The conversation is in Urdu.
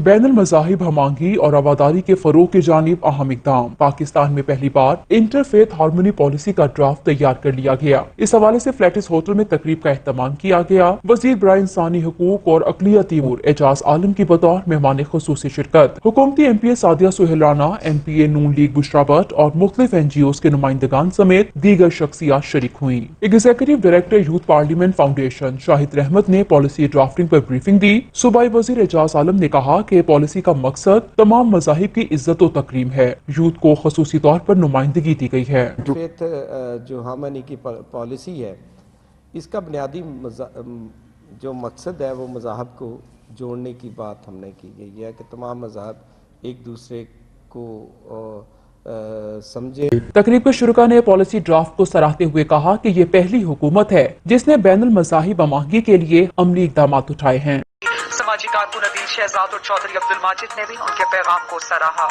بین المذاہب ہمانگی اور رواداری کے فروغ کی جانب اہم اقدام۔ پاکستان میں پہلی بار انٹر فیتھ ہارمونی پالیسی کا ڈرافٹ تیار کر لیا گیا۔ اس حوالے سے فلیٹس ہوٹل میں تقریب کا اہتمام کیا گیا۔ وزیر برائے انسانی حقوق اور اقلیتی امور اعجاز عالم کی بطور مہمان خصوصی شرکت۔ حکومتی M P A Sadia Sohail Rana, M P A Noon league Bushra Butt اور مختلف این جی اوز کے نمائندگان سمیت دیگر شخصیات شریک ہوئیں۔ Executive director youth parliament foundation Shahid Rahmat نے پالیسی ڈرافٹنگ پر بریفنگ دی۔ صوبائی وزیر اعجاز عالم نے کہا کہ پالیسی کا مقصد تمام مذاہب کی عزت و تکریم ہے۔ یوتھ کو خصوصی طور پر نمائندگی دی گئی ہے۔ فیتھ جو ہارمونی کی پالیسی ہے، اس کا بنیادی جو مقصد ہے وہ مذاہب کو جوڑنے کی بات ہم نے کی گئی ہے کہ تمام مذاہب ایک دوسرے کو سمجھے۔ تقریب کے شرکاء نے پالیسی ڈرافٹ کو سراہتے ہوئے کہا کہ یہ پہلی حکومت ہے جس نے بین المذاہب ہمانگی کے لیے عملی اقدامات اٹھائے ہیں۔ سماجی کارکن عدیل شہزاد اور چودھری عبدالماجد نے بھی ان کے پیغام کو سراہا۔